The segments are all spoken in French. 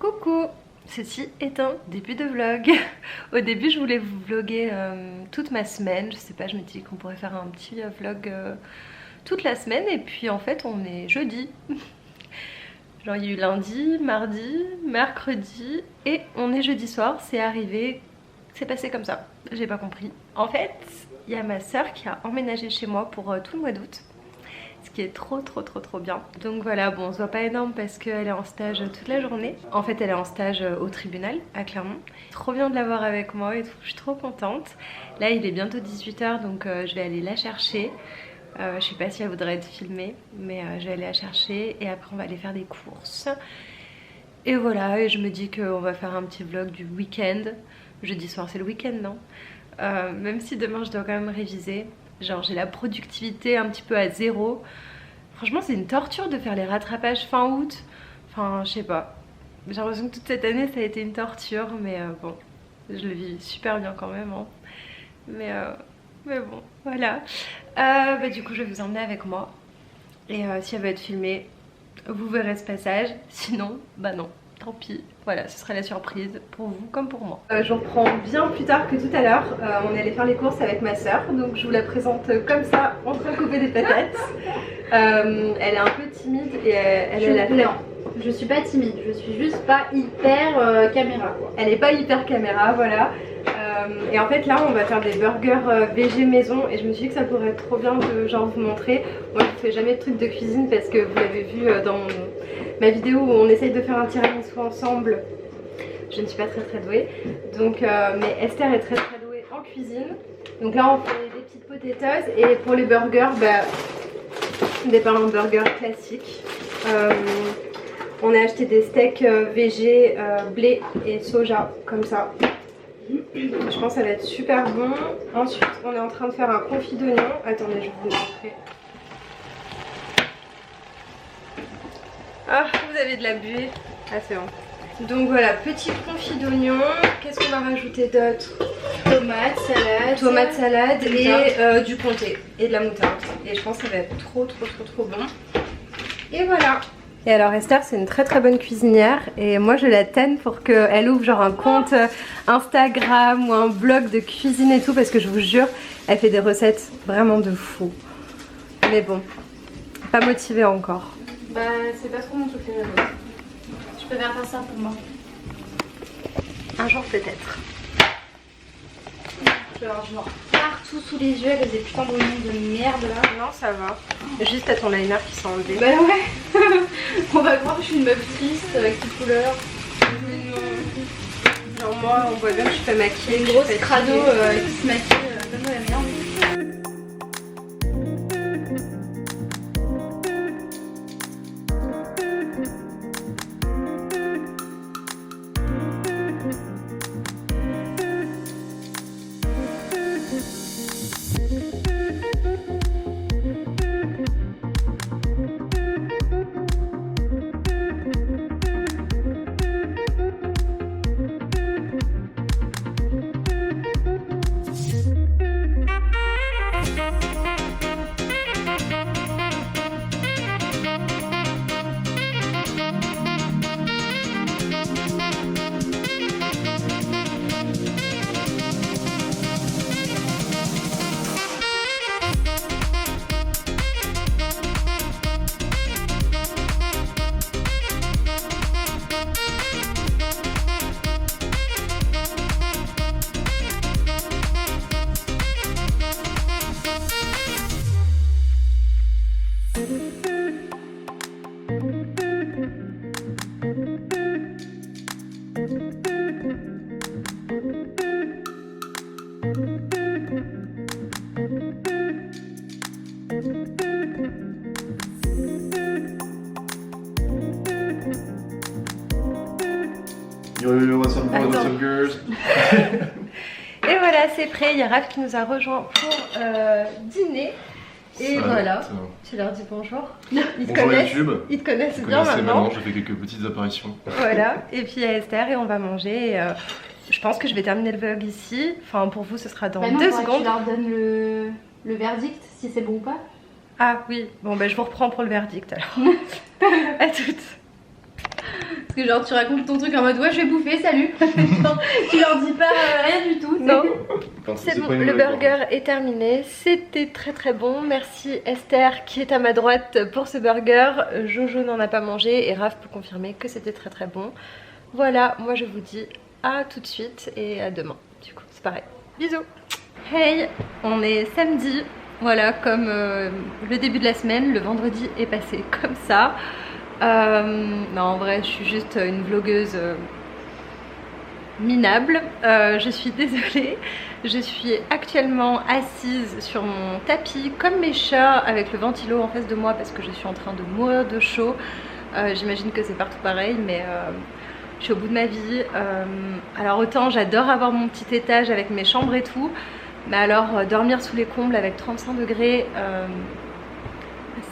Coucou, ceci est un début de vlog. Au début je voulais vous vlogger toute ma semaine, je sais pas, je me dis qu'on pourrait faire un petit vlog toute la semaine et puis en fait on est jeudi. Genre il y a eu lundi, mardi, mercredi et on est jeudi soir, c'est arrivé, c'est passé comme ça, j'ai pas compris. En fait il y a ma soeur qui a emménagé chez moi pour tout le mois d'août. Ce qui est trop bien. Donc voilà, bon on se voit pas énorme parce qu'elle est en stage toute la journée. En fait elle est en stage au tribunal à Clermont. Trop bien de l'avoir avec moi et tout, je suis trop contente. Là il est bientôt 18 h donc je vais aller la chercher. Je sais pas si elle voudrait être filmée mais je vais aller la chercher et après on va aller faire des courses. Et voilà, et je me dis qu'on va faire un petit vlog du week-end. Jeudi soir c'est le week-end non? Même si demain je dois quand même réviser. Genre j'ai la productivité un petit peu à zéro. Franchement c'est une torture de faire les rattrapages fin août. Enfin je sais pas. J'ai l'impression que toute cette année ça a été une torture. Mais bon, je le vis super bien quand même hein. Mais bon voilà. Du coup je vais vous emmener avec moi. Et si elle veut être filmée, vous verrez ce passage. Sinon bah non, tant pis. Voilà, ce sera la surprise pour vous comme pour moi. Je vous reprends bien plus tard que tout à l'heure. On est allé faire les courses avec ma soeur. Donc je vous la présente comme ça, en train de couper des patates. Elle est un peu timide et elle a la flemme. Je suis pas timide, je suis juste pas hyper caméra quoi. Elle est pas hyper caméra, voilà. Et en fait là on va faire des burgers VG maison et je me suis dit que ça pourrait être trop bien de genre vous montrer. Moi je fais jamais de trucs de cuisine parce que vous l'avez vu dans ma vidéo où on essaye de faire un tiramisu ensemble. Je ne suis pas très douée. Donc mais Esther est très douée en cuisine. Donc là on fait des petites potatoes et pour les burgers des pains burgers classiques. On a acheté des steaks VG, blé et soja comme ça. Je pense que ça va être super bon. Ensuite on est en train de faire un confit d'oignon. Attendez je vais vous montrer. Ah vous avez de la buée. Ah c'est bon. Donc voilà, petit confit d'oignon. Qu'est-ce qu'on va rajouter d'autre? Tomate salade et du comté et de la moutarde. Et je pense que ça va être trop bon. Et voilà. Et alors Esther c'est une très bonne cuisinière et moi je la tanne pour qu'elle ouvre genre un compte Instagram ou un blog de cuisine et tout parce que je vous jure elle fait des recettes vraiment de fou. Mais bon, pas motivée encore. Bah c'est pas trop mon truc les réseaux. Je préfère faire ça pour moi. Un jour peut-être. Je vais avoir genre partout sous les yeux avec des putains d'oignons de merde là. Non ça va. Juste à ton liner qui s'est enlevé. Bah ouais. On va croire que je suis une meuf triste avec toute couleur. Genre moi on voit bien que je suis pas maquillée. Une grosse crado qui se maquille comme de la merde. Yo, what's up boys, what's up girls? Et voilà, c'est prêt. Il y a Raph qui nous a rejoint pour dîner. Et voilà, tu leur dis bonjour. Ils te connaissent, YouTube. Ils te connaissent bien maintenant. J'ai fait quelques petites apparitions. Voilà, et puis il y a Esther et on va manger. Et, je pense que je vais terminer le vlog ici. Enfin, pour vous, ce sera dans 2 secondes. Tu leur donnes le verdict, si c'est bon ou pas. Ah oui, bon, je vous reprends pour le verdict alors. À toutes. Parce que genre tu racontes ton truc en mode ouais je vais bouffer, salut. Genre, tu leur dis pas rien du tout. Non. Quand C'est bon, pas une le blague, burger est terminé. C'était très bon. Merci Esther qui est à ma droite pour ce burger. Jojo n'en a pas mangé et Raph peut confirmer que c'était très bon. Voilà, moi je vous dis à tout de suite et à demain. Du coup, c'est pareil. Bisous. Hey, on est samedi. Voilà, comme le début de la semaine, le vendredi est passé comme ça. Non, en vrai, je suis juste une vlogueuse minable. Je suis désolée. Je suis actuellement assise sur mon tapis comme mes chats avec le ventilo en face de moi parce que je suis en train de mourir de chaud. J'imagine que c'est partout pareil, mais je suis au bout de ma vie. Alors autant j'adore avoir mon petit étage avec mes chambres et tout, mais alors dormir sous les combles avec 35 degrés,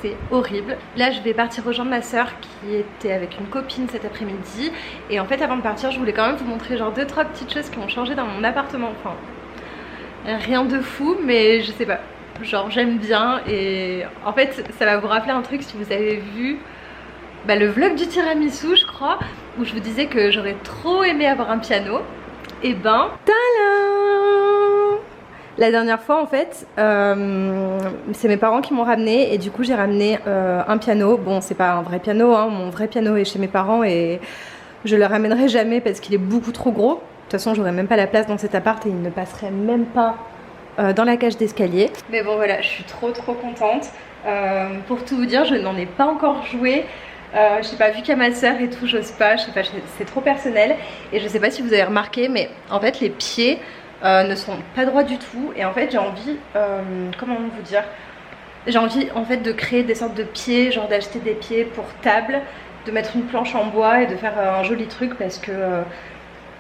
c'est horrible. Là je vais partir rejoindre ma soeur qui était avec une copine cet après-midi. Et en fait avant de partir je voulais quand même vous montrer genre 2-3 petites choses qui ont changé dans mon appartement. Enfin rien de fou mais je sais pas, genre j'aime bien. Et en fait ça va vous rappeler un truc si vous avez vu le vlog du tiramisu je crois, où je vous disais que j'aurais trop aimé avoir un piano. Et ben tadam! La dernière fois en fait c'est mes parents qui m'ont ramené et du coup j'ai ramené un piano. Bon c'est pas un vrai piano hein, mon vrai piano est chez mes parents et je le ramènerai jamais parce qu'il est beaucoup trop gros. De toute façon j'aurais même pas la place dans cet appart et il ne passerait même pas dans la cage d'escalier. Mais bon voilà, je suis trop contente. Pour tout vous dire, je n'en ai pas encore joué. Je sais pas, vu qu'il y a ma soeur et tout, j'ose pas, je sais pas, c'est trop personnel. Et je sais pas si vous avez remarqué, mais en fait les pieds ne sont pas droits du tout. Et en fait j'ai envie, comment vous dire, j'ai envie en fait de créer des sortes de pieds, genre d'acheter des pieds pour table, de mettre une planche en bois et de faire un joli truc parce que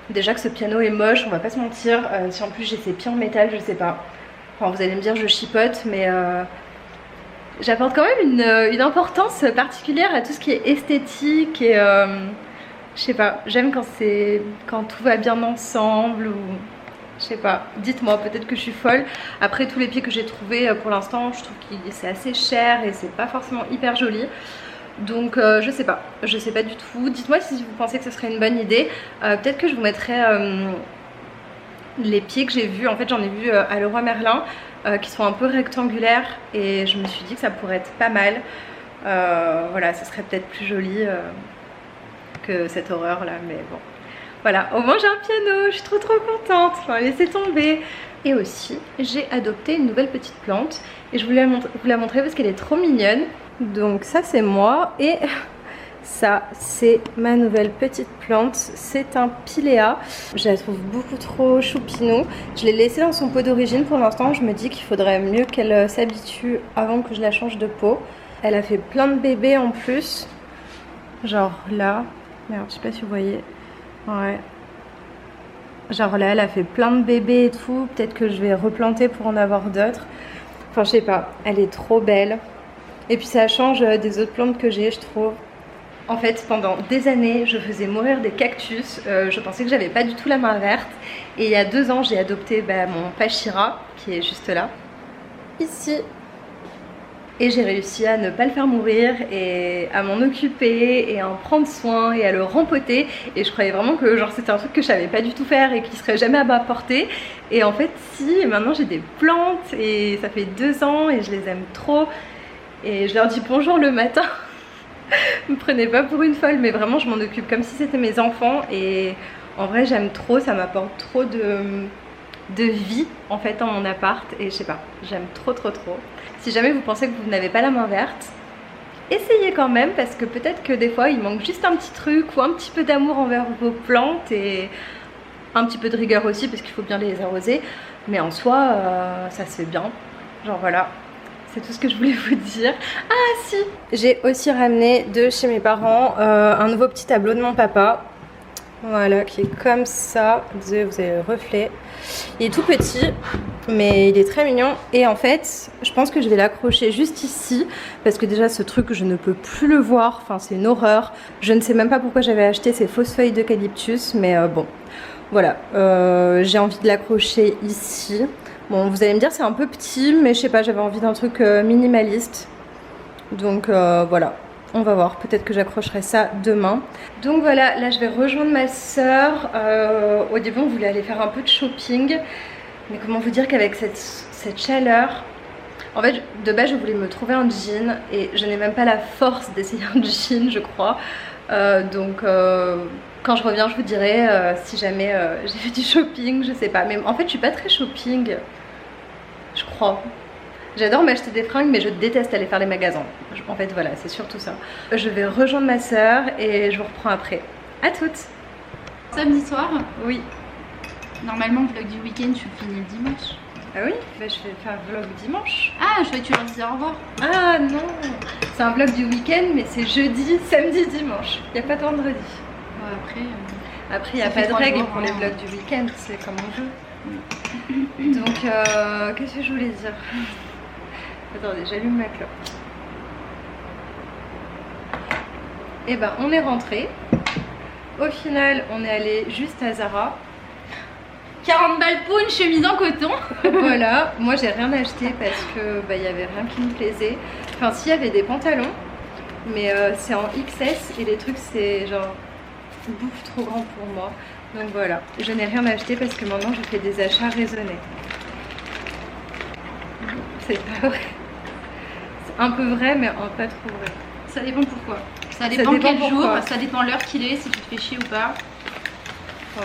déjà que ce piano est moche, on va pas se mentir. Si en plus j'ai ces pieds en métal, je sais pas. Enfin vous allez me dire je chipote, mais j'apporte quand même une importance particulière à tout ce qui est esthétique et je sais pas, j'aime quand tout va bien ensemble ou je sais pas, dites-moi, peut-être que je suis folle. Après tous les pieds que j'ai trouvés pour l'instant, je trouve que c'est assez cher et c'est pas forcément hyper joli. Donc je sais pas du tout. Dites-moi si vous pensez que ce serait une bonne idée. Peut-être que je vous mettrai les pieds que j'ai vus. En fait j'en ai vu à Leroy Merlin qui sont un peu rectangulaires et je me suis dit que ça pourrait être pas mal. Voilà, ce serait peut-être plus joli que cette horreur là, mais bon. Voilà, au moins j'ai un piano, je suis trop contente. Enfin, laissez tomber. Et aussi j'ai adopté une nouvelle petite plante et je voulais vous la montrer parce qu'elle est trop mignonne. Donc ça c'est moi et ça c'est ma nouvelle petite plante, c'est un pilea. Je la trouve beaucoup trop choupinou. Je l'ai laissée dans son pot d'origine pour l'instant, je me dis qu'il faudrait mieux qu'elle s'habitue avant que je la change de pot. Elle a fait plein de bébés en plus, genre là, merde je sais pas si vous voyez, ouais. Genre là elle a fait plein de bébés et tout, peut-être que je vais replanter pour en avoir d'autres. Enfin je sais pas, elle est trop belle. Et puis ça change des autres plantes que j'ai, je trouve. En fait, pendant des années, je faisais mourir des cactus. Je pensais que j'avais pas du tout la main verte. Et il y a 2 ans, j'ai adopté mon Pachira, qui est juste là, ici. Et j'ai réussi à ne pas le faire mourir et à m'en occuper et à en prendre soin et à le rempoter. Et je croyais vraiment que genre c'était un truc que je savais pas du tout faire et qui serait jamais à ma portée. Et en fait si, et maintenant j'ai des plantes et ça fait 2 ans et je les aime trop. Et je leur dis bonjour le matin. Me prenez pas pour une folle, mais vraiment je m'en occupe comme si c'était mes enfants. Et en vrai j'aime trop, ça m'apporte trop de vie en fait dans mon appart. Et je sais pas, j'aime trop. Si jamais vous pensez que vous n'avez pas la main verte, essayez quand même parce que peut-être que des fois il manque juste un petit truc ou un petit peu d'amour envers vos plantes et un petit peu de rigueur aussi parce qu'il faut bien les arroser. Mais en soi ça se fait bien, genre voilà. C'est tout ce que je voulais vous dire. Ah si, j'ai aussi ramené de chez mes parents un nouveau petit tableau de mon papa. Voilà, qui est comme ça. Vous avez le reflet. Il est tout petit, mais il est très mignon. Et en fait, je pense que je vais l'accrocher juste ici. Parce que déjà, ce truc, je ne peux plus le voir. Enfin, c'est une horreur. Je ne sais même pas pourquoi j'avais acheté ces fausses feuilles d'eucalyptus. Mais bon, voilà. J'ai envie de l'accrocher ici. Bon, vous allez me dire c'est un peu petit, mais je sais pas, j'avais envie d'un truc minimaliste. Donc voilà. On va voir, peut-être que j'accrocherai ça demain. Donc voilà, là je vais rejoindre ma soeur. Au début on voulait aller faire un peu de shopping. Mais comment vous dire qu'avec cette chaleur... En fait, de base je voulais me trouver un jean. Et je n'ai même pas la force d'essayer un jean, je crois. Donc quand je reviens je vous dirai si jamais j'ai fait du shopping, je sais pas. Mais en fait je suis pas très shopping, je crois. J'adore m'acheter des fringues mais je déteste aller faire les magasins. En fait voilà, c'est surtout ça. Je vais rejoindre ma soeur et je vous reprends après. À toutes. Samedi soir. Oui. Normalement vlog du week-end tu le finis le dimanche. Ah oui, bah, je vais faire vlog dimanche. Ah je croyais que tu leur disais au revoir. Ah non, c'est un vlog du week-end mais c'est jeudi, samedi, dimanche. Il n'y a pas de vendredi. Ouais, Après il n'y a pas de règles pour les vlogs du week-end, c'est comme on veut. Donc qu'est-ce que je voulais dire? Attendez, j'allume ma clope. Et ben on est rentré. Au final on est allé juste à Zara. 40 balles pour une chemise en coton. Voilà, moi j'ai rien acheté parce que bah, y avait rien qui me plaisait. Enfin s'il y avait des pantalons, mais c'est en XS et les trucs c'est genre bouffe trop grand pour moi. Donc voilà, je n'ai rien acheté parce que maintenant je fais des achats raisonnés. C'est pas vrai. C'est un peu vrai mais pas trop vrai. Ça dépend pourquoi. Ça dépend quel jour, ça dépend l'heure qu'il est, si tu te fais chier ou pas.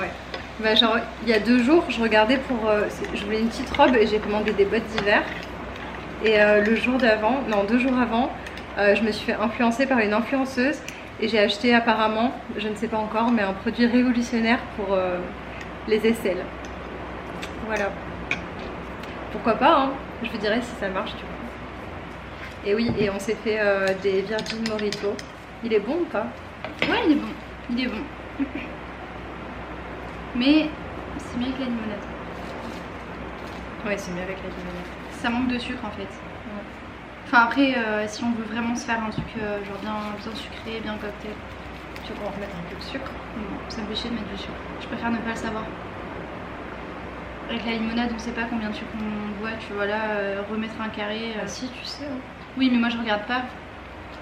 Ouais. Bah genre il y a 2 jours je regardais pour... je voulais une petite robe et j'ai commandé des bottes d'hiver. Et le jour d'avant, non 2 jours avant, je me suis fait influencer par une influenceuse. Et j'ai acheté apparemment, je ne sais pas encore, mais un produit révolutionnaire pour les aisselles. Voilà. Pourquoi pas hein, je vous dirai si ça marche du coup. Et oui, et on s'est fait des Virgin Morito. Il est bon ou pas? Ouais il est bon, il est bon. Mais c'est mieux avec la limonade. Ouais, c'est mieux avec la limonade. Ça manque de sucre en fait. Ouais. Enfin après, si on veut vraiment se faire un truc genre bien sucré, bien cocktail. Tu veux qu'on remette un peu de sucre? Non, ça me fait chier de mettre du sucre. Je préfère ne pas le savoir. Avec la limonade, on sait pas combien de sucre on boit, tu vois là, remettre un carré. Ah si, tu sais. Hein. Oui, mais moi je regarde pas.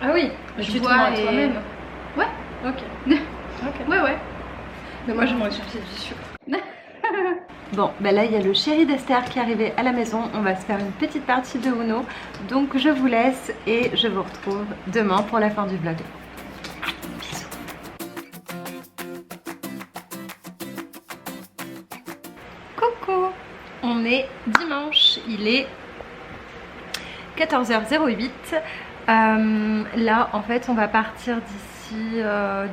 Ah oui, je bois et... toi-même. Ouais. Ok. Ok. Ouais. Mais moi je mange du sucre. Bon, bah là il y a le chéri d'Esther qui est arrivé à la maison. On va se faire une petite partie de Uno. Donc je vous laisse et je vous retrouve demain pour la fin du vlog. Bisous. Coucou. On est dimanche, il est 14h08. Là en fait on va partir d'ici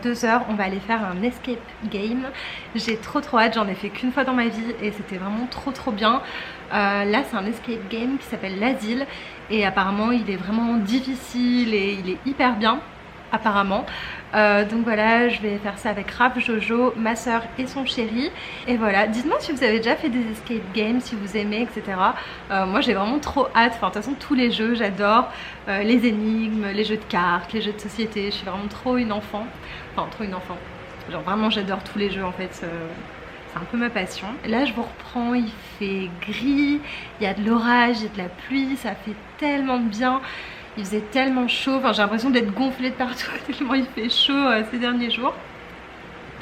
2 heures, on va aller faire un escape game. J'ai trop hâte, j'en ai fait qu'une fois dans ma vie et c'était vraiment trop bien. Là c'est un escape game qui s'appelle l'asile et apparemment il est vraiment difficile et il est hyper bien apparemment. Donc voilà, je vais faire ça avec Raph, Jojo, ma soeur et son chéri. Et voilà, dites-moi si vous avez déjà fait des escape games, si vous aimez, etc. Moi j'ai vraiment trop hâte, enfin de toute façon tous les jeux, j'adore. Les énigmes, les jeux de cartes, les jeux de société, je suis vraiment trop une enfant. Enfin trop une enfant, genre vraiment j'adore tous les jeux en fait. C'est un peu ma passion. Là je vous reprends, il fait gris, il y a de l'orage, il y a de la pluie, ça fait tellement de bien. Il faisait tellement chaud, enfin, j'ai l'impression d'être gonflée de partout tellement il fait chaud ces derniers jours.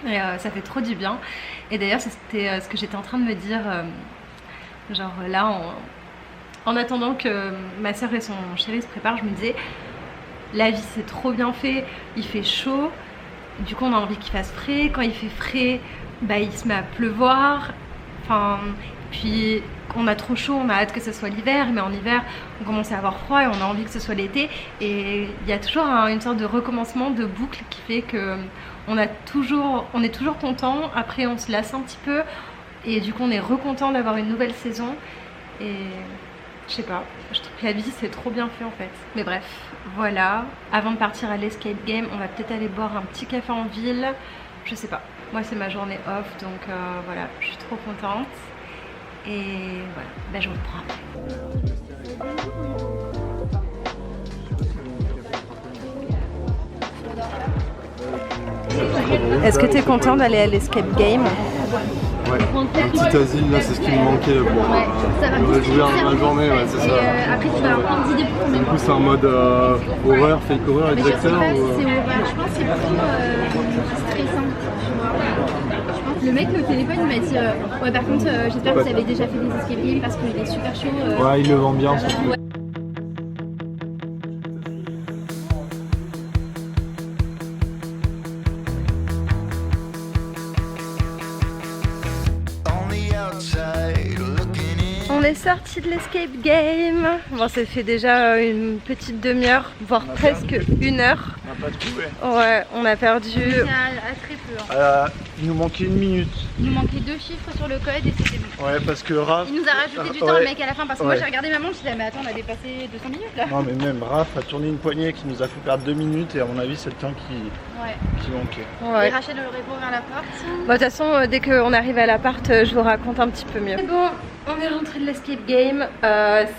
Et ça fait trop du bien. Et d'ailleurs c'était ce que j'étais en train de me dire, genre là en attendant que ma soeur et son chéri se préparent, je me disais la vie c'est trop bien fait, il fait chaud, du coup on a envie qu'il fasse frais, quand il fait frais bah il se met à pleuvoir, enfin puis on a trop chaud, on a hâte que ce soit l'hiver, mais en hiver on commence à avoir froid et on a envie que ce soit l'été. Et il y a toujours une sorte de recommencement, de boucle qui fait que on est toujours content, après on se lasse un petit peu et du coup on est recontent d'avoir une nouvelle saison. Et je sais pas, je trouve que la vie c'est trop bien fait en fait. Mais bref, voilà, avant de partir à l'escape game, on va peut-être aller boire un petit café en ville, je sais pas. Moi c'est ma journée off, donc voilà, je suis trop contente. Et voilà, bah, je vous reprends après. Est-ce que tu es content d'aller à l'escape game? Ouais, un petit asile là, c'est ce qui me manquait pour ça va jouer la journée, ouais, c'est ça. Après, tu vas avoir plein d'idées pour ton Du coup, c'est un mode horreur, fake horreur avec des acteurs c'est horreur, je pense que c'est plutôt stressant, tu vois. Je pense le mec au téléphone il m'a dit ouais par contre j'espère que vous avez déjà fait des escape games parce qu'il est super chaud. Ouais, il le vend bien surtout. Ouais. On est sorti de l'escape game. Bon, ça fait déjà une petite demi-heure, voire presque une heure. On n'a pas trouvé. Ouais, on a perdu. À très peu. Hein. Il nous manquait 1 minute. Il nous manquait 2 chiffres sur le code et c'était bon. Ouais, parce que Raph. Il nous a rajouté du temps le mec à la fin parce que moi j'ai regardé ma montre, je disais mais attends on a dépassé 200 minutes là. Non mais même Raph a tourné une poignée qui nous a fait perdre 2 minutes et à mon avis c'est le temps qui manquait. Ouais. Et Rachel aurait pas ouvert la porte. Bon, de toute façon, dès qu'on arrive à l'appart, je vous raconte un petit peu mieux. Bon, on est rentré de l'escape game.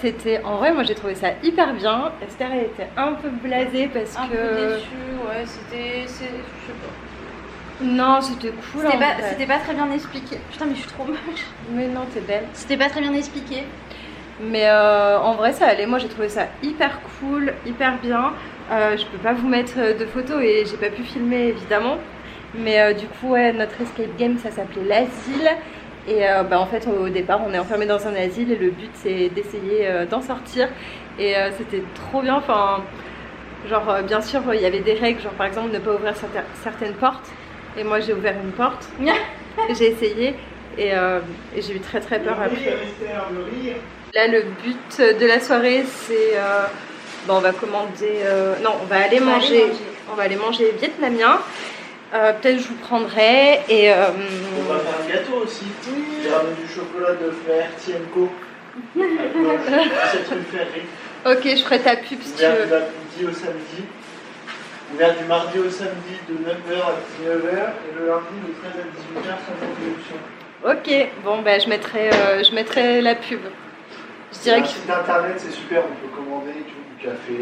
C'était, en vrai, moi j'ai trouvé ça hyper bien. Esther elle était un peu blasée parce un que... peu déçue, ouais, je sais pas. Non, c'était cool. C'était pas très bien expliqué. Putain mais je suis trop moche. Mais non, t'es belle. C'était pas très bien expliqué. Mais en vrai ça allait, moi j'ai trouvé ça hyper cool, hyper bien. Je peux pas vous mettre de photos et j'ai pas pu filmer évidemment. Mais du coup ouais, notre escape game ça s'appelait l'asile. Et en fait au départ on est enfermé dans un asile et le but c'est d'essayer d'en sortir. Et c'était trop bien, enfin genre bien sûr il y avait des règles, genre par exemple ne pas ouvrir certaines portes. Et moi j'ai ouvert une porte, j'ai essayé et j'ai eu très peur après. Là le but de la soirée c'est on va commander, non on va aller manger vietnamien. Peut-être je vous prendrai et on va faire un gâteau aussi. J'ai ramené du chocolat de frère Tienko. C'est une ferrerie. Ok, je ferai ta pub si tu veux. Ouvert du lundi au samedi. Ouvert du mardi au samedi de 9h à 19h et le lundi de 13h à 18h sans interruption. Ok, bon bah je mettrai la pub. Je dirais que... site internet c'est super, on peut commander du café.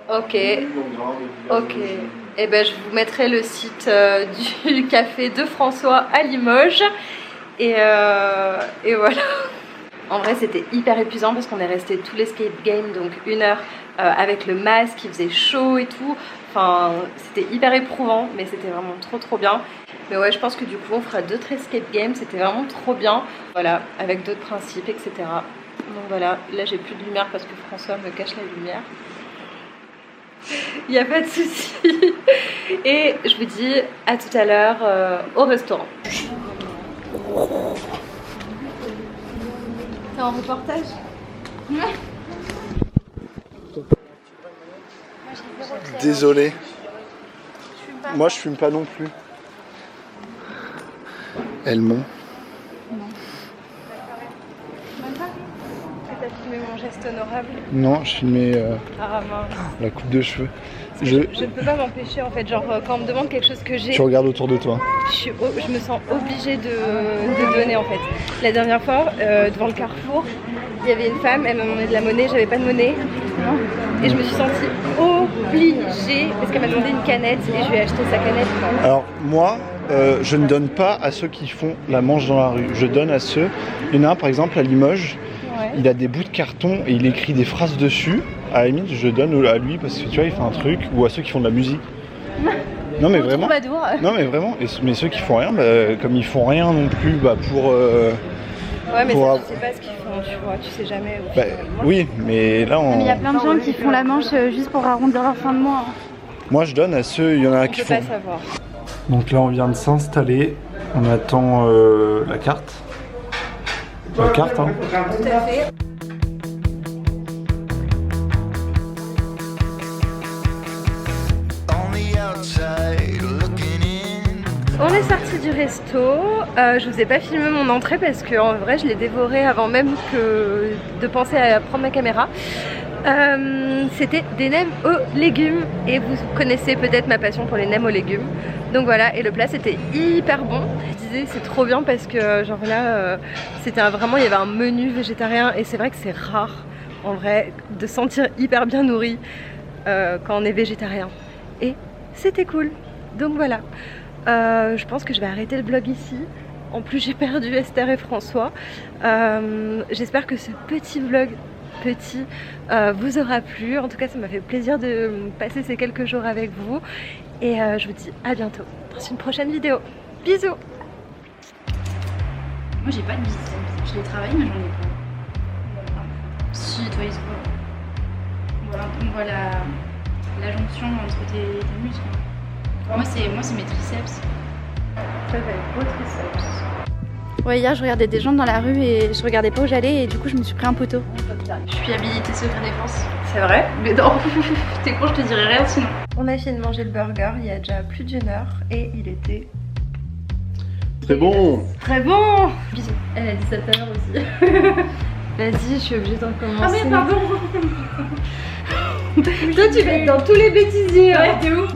Ok. Et ben je vous mettrai le site du café de François à Limoges. Et voilà. En vrai c'était hyper épuisant parce qu'on est resté tout l'escape game, donc 1 heure avec le masque, il faisait chaud et tout. Enfin c'était hyper éprouvant mais c'était vraiment trop bien. Mais ouais je pense que du coup on fera d'autres escape games, c'était vraiment trop bien. Voilà, avec d'autres principes etc. Donc voilà, là j'ai plus de lumière parce que François me cache la lumière. Il n'y a pas de souci. Et je vous dis à tout à l'heure au restaurant. T'es en reportage? Désolé. Moi je fume pas non plus. Elle ment. T'as filmé mon geste honorable? Non, je filmais la coupe de cheveux. Je ne peux pas m'empêcher en fait, genre quand on me demande quelque chose que j'ai, Tu regardes autour de toi. je me sens obligée de donner en fait. La dernière fois, devant le carrefour, il y avait une femme, elle m'a demandé de la monnaie, j'avais pas de monnaie. Et je me suis sentie obligée parce qu'elle m'a demandé une canette et je lui ai acheté sa canette. Alors moi, je ne donne pas à ceux qui font la manche dans la rue. Je donne à ceux... Il y en a un par exemple à Limoges, il a des bouts de carton et il écrit des phrases dessus. À la limite, je donne à lui parce que tu vois, il fait un truc, ou à ceux qui font de la musique. Non mais vraiment. Non mais vraiment. Mais ceux qui font rien, comme ils font rien non plus, pour. Ouais, mais ça, tu sais pas ce qu'ils font, tu vois, tu sais jamais. Oui, mais là on. Il y a plein de gens qui font la manche juste pour arrondir leur fin de mois. Moi je donne à ceux, il y en a qui font. On peut pas savoir. Donc là on vient de s'installer, on attend la carte. La carte, hein. Tout à fait. On est sorti du resto, je vous ai pas filmé mon entrée parce que en vrai je l'ai dévoré avant même de penser à prendre ma caméra. C'était des nems aux légumes et vous connaissez peut-être ma passion pour les nems aux légumes. Donc voilà, et le plat c'était hyper bon. Je disais c'est trop bien parce que genre là c'était vraiment, il y avait un menu végétarien et c'est vrai que c'est rare en vrai de se sentir hyper bien nourri quand on est végétarien. Et c'était cool. Donc voilà. Je pense que je vais arrêter le vlog ici. En plus j'ai perdu Esther et François. J'espère que ce petit vlog vous aura plu. En tout cas ça m'a fait plaisir de passer ces quelques jours avec vous. Et je vous dis à bientôt dans une prochaine vidéo. Bisous. Moi j'ai pas de biceps, je les travaille mais j'en ai pas. Si, toi ils se voient. Voilà, on voit la jonction entre tes muscles. Moi c'est mes triceps. Toi t'as les beaux triceps. Ouais, hier je regardais des gens dans la rue et je regardais pas où j'allais et du coup je me suis pris un poteau. Je suis habilitée secret défense. C'est vrai? Mais non, t'es con, je te dirais rien sinon. On a fini de manger le burger il y a déjà plus d'1 heure et il était Très bon. très bon. Bisous. Elle a dit ça tout à l'heure aussi. Vas-y, je suis obligée d'en commencer. Ah mais pardon. Toi tu vas être dans tous les bêtisiers. Ouais, t'es où?